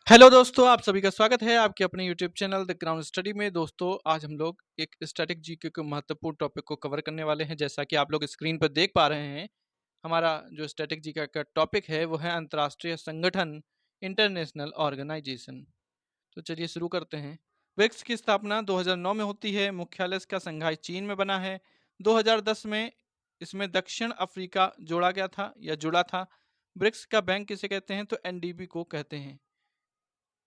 Hello दोस्तों, आप सभी का स्वागत है आपके अपने YouTube channel the ground study में। दोस्तों, आज हम लोग एक स्टैटिक जीके के महत्वपूर्ण टॉपिक को कवर करने वाले हैं। जैसा कि आप लोग स्क्रीन पर देख पा रहे हैं, हमारा जो स्टैटिक जीके का टॉपिक है वो है अंतर्राष्ट्रीय संगठन, इंटरनेशनल ऑर्गेनाइजेशन। तो चलिए शुरू करते हैं। ब्रिक्स की स्थापना 2009 में होती है। मुख्यालय इसका शंघाई चीन में बना है। 2010 में इसमें दक्षिण अफ्रीका जोड़ा गया था या जुड़ा था। ब्रिक्स का बैंक किसे कहते हैं? तो एनडीबी को कहते हैं।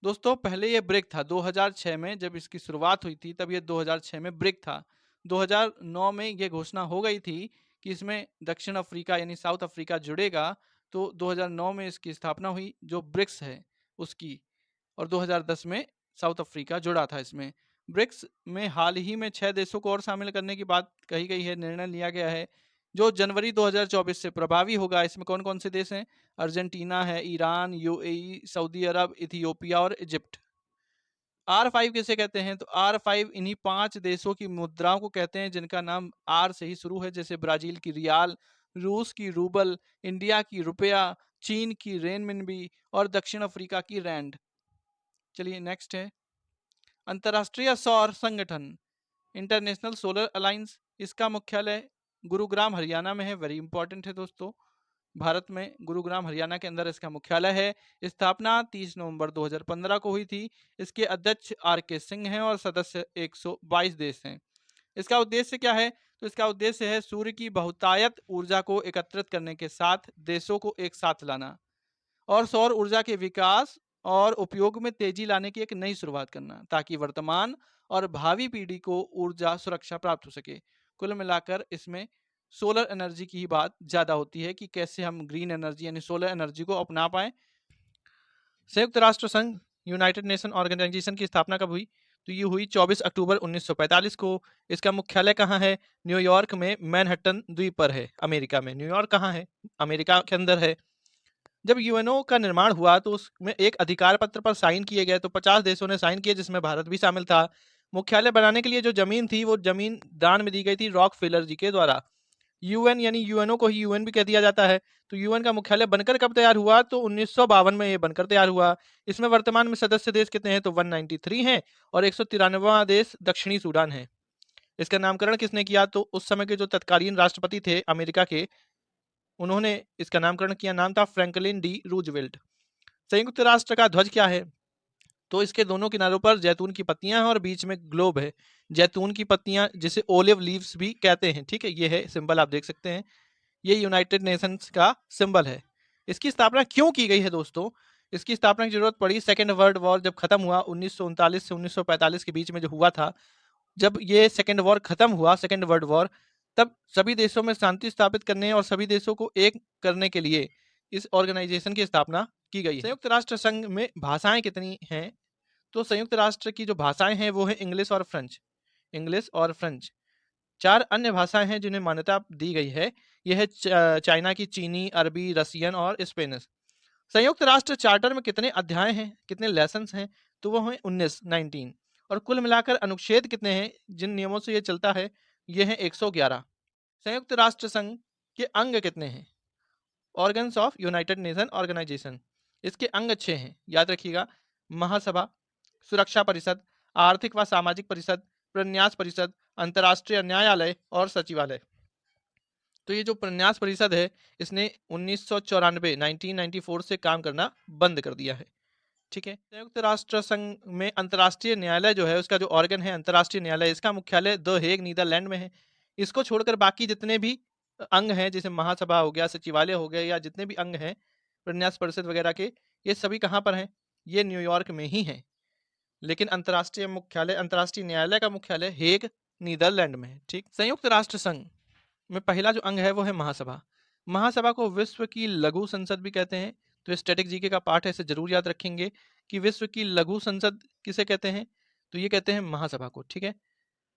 दोस्तों, पहले ये ब्रिक था 2006 में जब इसकी शुरुआत हुई थी, तब ये 2006 में ब्रिक था। 2009 में ये घोषणा हो गई थी कि इसमें दक्षिण अफ्रीका यानी साउथ अफ्रीका जुड़ेगा। तो 2009 में इसकी स्थापना हुई जो ब्रिक्स है उसकी, और 2010 में साउथ अफ्रीका जुड़ा था इसमें। ब्रिक्स में हाल ही में 6 देशों को और शामिल करने की बात कही गई है, निर्णय लिया गया है जो जनवरी 2024 से प्रभावी होगा। इसमें कौन कौन से देश हैं? अर्जेंटीना है, ईरान, यूएई, सऊदी अरब, इथियोपिया और इजिप्ट। R5 किसे कहते हैं? तो R5 इन्हीं 5 देशों की मुद्राओं को कहते हैं जिनका नाम R से ही शुरू है, जैसे ब्राजील की रियाल, रूस की रूबल, इंडिया की रुपया, चीन की रेनमिनबी और दक्षिण अफ्रीका की रैंड। चलिए नेक्स्ट है अंतर्राष्ट्रीय सौर संगठन, इंटरनेशनल सोलर अलायंस। इसका मुख्यालय गुरुग्राम हरियाणा में है। वेरी इंपॉर्टेंट है दोस्तों, भारत में गुरुग्राम हरियाणा के अंदर इसका मुख्यालय है। स्थापना 30 नवंबर 2015 को हुई थी। इसके अध्यक्ष आर के सिंह हैं और सदस्य 122 देश हैं। इसका उद्देश्य क्या है? तो इसका उद्देश्य है सूर्य की बहुतायत ऊर्जा को एकत्रित करने के साथ देशों को एक साथ लाना और सौर ऊर्जा के विकास और उपयोग में तेजी लाने की एक नई शुरुआत करना, ताकि वर्तमान और भावी पीढ़ी को ऊर्जा सुरक्षा प्राप्त हो सके। कुल मिलाकर इसमें सोलर एनर्जी की ही बात ज़्यादा होती है कि कैसे हम ग्रीन एनर्जी यानी सोलर एनर्जी को अपना पाएँ। संयुक्त राष्ट्र संघ, यूनाइटेड नेशन ऑर्गेनाइजेशन की स्थापना कब हुई? तो ये हुई 24 अक्टूबर 1945 को। इसका मुख्यालय कहाँ है? न्यूयॉर्क में मैनहट्टन द्वीप पर है, अमेरिका में। न्यूयॉर्क कहाँ है? अमेरिका के अंदर है। जब यूएनओ का निर्माण हुआ तो उसमें एक अधिकार पत्र पर साइन किए गए, तो 50 देशों ने साइन किए जिसमें भारत भी शामिल था। मुख्यालय बनाने के लिए जो जमीन थी वो जमीन दान में दी गई थी रॉक फेलर जी के द्वारा। यूएन यानी यूएनओ को ही यूएन भी कह दिया जाता है। तो यूएन का मुख्यालय बनकर कब तैयार हुआ? तो 1952 में ये बनकर तैयार हुआ। इसमें वर्तमान में सदस्य देश कितने हैं? तो 193 हैं और 193वां देश दक्षिणी सूडान है। इसका नामकरण किसने किया? तो उस समय के जो तत्कालीन राष्ट्रपति थे अमेरिका के, उन्होंने इसका नामकरण किया। नाम था फ्रैंकलिन डी रूजवेल्ट। संयुक्त राष्ट्र का ध्वज क्या है? तो इसके दोनों किनारों पर जैतून की पत्तियां हैं और बीच में ग्लोब है। जैतून की पत्तियां जिसे ओलिव लीव्स भी कहते हैं, ठीक है, ये है सिंबल, आप देख सकते हैं। ये यूनाइटेड नेशंस का सिंबल है। इसकी स्थापना क्यों की गई है दोस्तों? इसकी स्थापना की जरूरत पड़ी सेकेंड वर्ल्ड वॉर जब खत्म हुआ 1939 से 1945 के बीच में जो हुआ था। जब ये सेकेंड वॉर खत्म हुआ, सेकेंड वर्ल्ड वॉर, तब सभी देशों में शांति स्थापित करने और सभी देशों को एक करने के लिए इस ऑर्गेनाइजेशन की स्थापना की गई है। संयुक्त राष्ट्र संघ में भाषाएं कितनी हैं? तो संयुक्त राष्ट्र की जो भाषाएं हैं वो है इंग्लिश और फ्रेंच। इंग्लिश और फ्रेंच। 4 अन्य भाषाएं हैं जिन्हें मान्यता दी गई है। यह है चाइना की चीनी, अरबी, रसियन और स्पेनिश। संयुक्त राष्ट्र चार्टर में कितने अध्याय हैं, कितने लेसन्स हैं? तो वो हैं 19। और कुल मिलाकर अनुच्छेद कितने हैं जिन नियमों से ये चलता है? ये हैं 111। संयुक्त राष्ट्र संघ के अंग कितने हैं? Organs of United Nation organisation, इसके अंग 6 हैं, याद रखिएगा। महासभा, सुरक्षा परिषद, आर्थिक व सामाजिक परिषद, प्रन्यास परिषद, अंतर्राष्ट्रीय न्यायालय और सचिवालय। तो ये जो प्रन्यास परिषद है इसने 1994 से काम करना बंद कर दिया है, ठीक है। संयुक्त राष्ट्र संघ में अंतर्राष्ट्रीय न्यायालय जो है, उसका जो ऑर्गन है अंतर्राष्ट्रीय न्यायालय, इसका मुख्यालय द हेग नीदरलैंड में है। इसको छोड़कर बाकी जितने भी अंग हैं, जैसे महासभा हो गया, सचिवालय हो गया, या जितने भी अंग हैं प्रन्यास परिषद वगैरह के, ये सभी कहाँ पर हैं? ये न्यूयॉर्क में ही है। लेकिन अंतर्राष्ट्रीय मुख्यालय, अंतर्राष्ट्रीय न्यायालय का मुख्यालय हेग नीदरलैंड में है, ठीक। संयुक्त राष्ट्र संघ में पहला जो अंग है वो है महासभा। महासभा को विश्व की लघु संसद भी कहते हैं। तो स्टैटिक जीके का पार्ट है, इसे जरूर याद रखेंगे कि विश्व की लघु संसद किसे कहते हैं? तो ये कहते हैं महासभा को, ठीक है।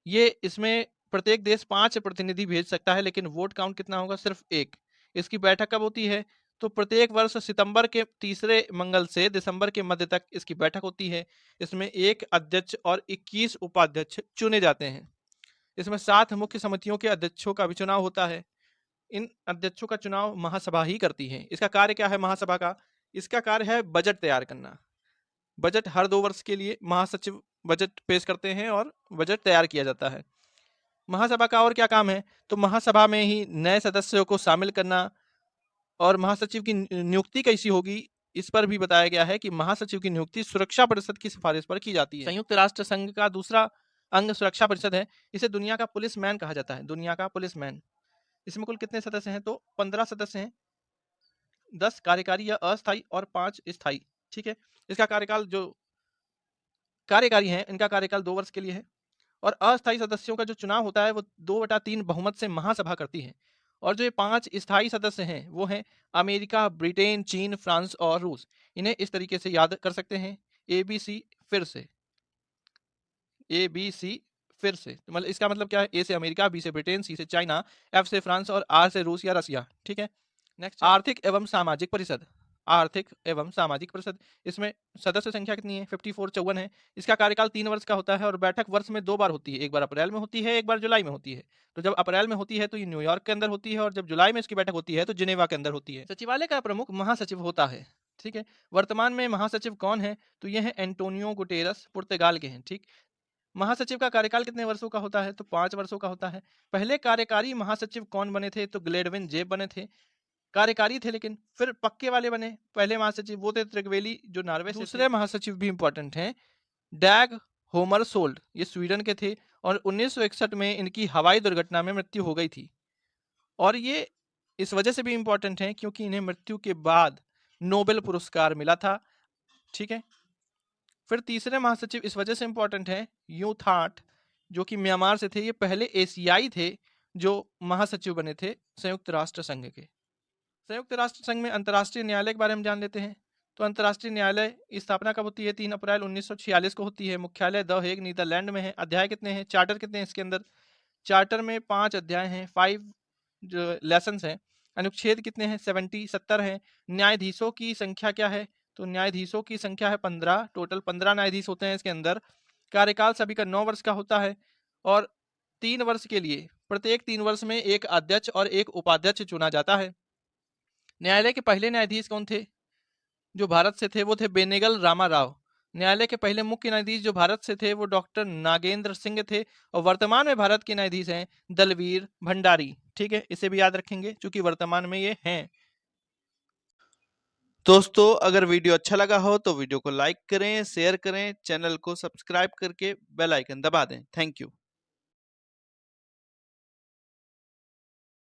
ये इसमें प्रत्येक देश 5 प्रतिनिधि भेज सकता है, लेकिन वोट काउंट कितना होगा? सिर्फ 1। इसकी बैठक कब होती है? तो प्रत्येक वर्ष सितंबर के तीसरे मंगल से दिसंबर के मध्य तक इसकी बैठक होती है। इसमें 1 अध्यक्ष और 21 उपाध्यक्ष चुने जाते हैं। इसमें 7 मुख्य समितियों के अध्यक्षों का भी चुनाव होता है। इन अध्यक्षों का चुनाव महासभा ही करती है। इसका कार्य क्या है महासभा का? इसका कार्य है बजट तैयार करना। बजट हर 2 वर्ष के लिए महासचिव बजट पेश करते हैं और बजट तैयार किया जाता है। महासभा का और क्या काम है? तो महासभा में ही नए सदस्यों को शामिल करना और महासचिव की नियुक्ति कैसी होगी, इस पर भी बताया गया है कि महासचिव की नियुक्ति सुरक्षा परिषद की सिफारिश पर की जाती है। संयुक्त राष्ट्र संघ का दूसरा अंग सुरक्षा परिषद है। इसे दुनिया का पुलिसमैन कहा जाता है, दुनिया का पुलिसमैन। इसमें कुल कितने सदस्य हैं? तो 15 सदस्य हैं, 10 कार्यकारी या अस्थायी और 5 स्थायी। ठीक है, इसका कार्यकाल जो कार्यकारी हैं इनका कार्यकाल 2 वर्ष के लिए है और अस्थायी सदस्यों का जो चुनाव होता है वो 2/3 बहुमत से महासभा करती है। और जो ये 5 स्थायी सदस्य हैं वो हैं अमेरिका, ब्रिटेन, चीन, फ्रांस और रूस। इन्हें इस तरीके से याद कर सकते हैं, ABC फिर से, ABC फिर से। तो मतलब इसका मतलब क्या है? A से अमेरिका, B से ब्रिटेन, C से चाइना, F से फ्रांस और R से रूस या रसिया। ठीक है, नेक्स्ट आर्थिक एवं सामाजिक परिषद। आर्थिक एवं सामाजिक परिषद, इसमें सदस्य संख्या कितनी है? 54 है। इसका कार्यकाल 3 वर्ष का होता है और बैठक वर्ष में 2 बार होती है, एक बार अप्रैल में होती है, एक बार जुलाई में होती है। तो जब अप्रैल में होती है तो ये न्यूयॉर्क के अंदर होती है और जब जुलाई में इसकी बैठक होती है तो जिनेवा के अंदर होती है। सचिवालय का प्रमुख महासचिव होता है। ठीक है, वर्तमान में महासचिव कौन है? तो ये है एंटोनियो गुटेरस, पुर्तगाल के हैं। ठीक, महासचिव का कार्यकाल कितने वर्षों का होता है? तो 5 वर्षों का होता है। पहले कार्यकारी महासचिव कौन बने थे? तो ग्लेडविन जेब बने थे, कार्यकारी थे, लेकिन फिर पक्के वाले बने पहले महासचिव, वो थे त्रिगवेली जो नॉर्वे से। दूसरे महासचिव भी इंपॉर्टेंट हैं, डैग होमरसोल्ड, ये स्वीडन के थे और 1961 में इनकी हवाई दुर्घटना में मृत्यु हो गई थी। और ये इस वजह से भी इंपॉर्टेंट हैं क्योंकि इन्हें मृत्यु के बाद नोबेल पुरस्कार मिला था। ठीक है, फिर तीसरे महासचिव इस वजह से इंपॉर्टेंट हैं, यू थाट, जो कि म्यांमार से थे। ये पहले एशियाई थे जो महासचिव बने थे संयुक्त राष्ट्र संघ के। संयुक्त राष्ट्र संघ में अंतर्राष्ट्रीय न्यायालय के बारे में जान लेते हैं। तो अंतर्राष्ट्रीय न्यायालय की स्थापना कब होती है? 3 अप्रैल 1946 को होती है। मुख्यालय द हेग, नीदरलैंड में है। अध्याय कितने हैं? चार्टर कितने हैं इसके अंदर? चार्टर में 5 अध्याय हैं, 5 जो लेसन्स हैं। अनुच्छेद कितने हैं? 70 हैं। न्यायाधीशों की संख्या क्या है? तो न्यायाधीशों की संख्या है 15, टोटल 15 न्यायाधीश होते हैं इसके अंदर। कार्यकाल सभी का 9 वर्ष का होता है और 3 वर्ष के लिए प्रत्येक 3 वर्ष में एक अध्यक्ष और एक उपाध्यक्ष चुना जाता है। न्यायालय के पहले न्यायाधीश कौन थे? जो भारत से थे वो थे बेनेगल रामा राव। न्यायालय के पहले मुख्य न्यायाधीश जो भारत से थे वो डॉक्टर नागेंद्र सिंह थे और वर्तमान में भारत के न्यायाधीश हैं दलवीर भंडारी। ठीक है, इसे भी याद रखेंगे क्योंकि वर्तमान में ये हैं। दोस्तों, अगर वीडियो अच्छा लगा हो तो वीडियो को लाइक करें, शेयर करें, चैनल को सब्सक्राइब करके बेल आइकन दबा दें। Thank you.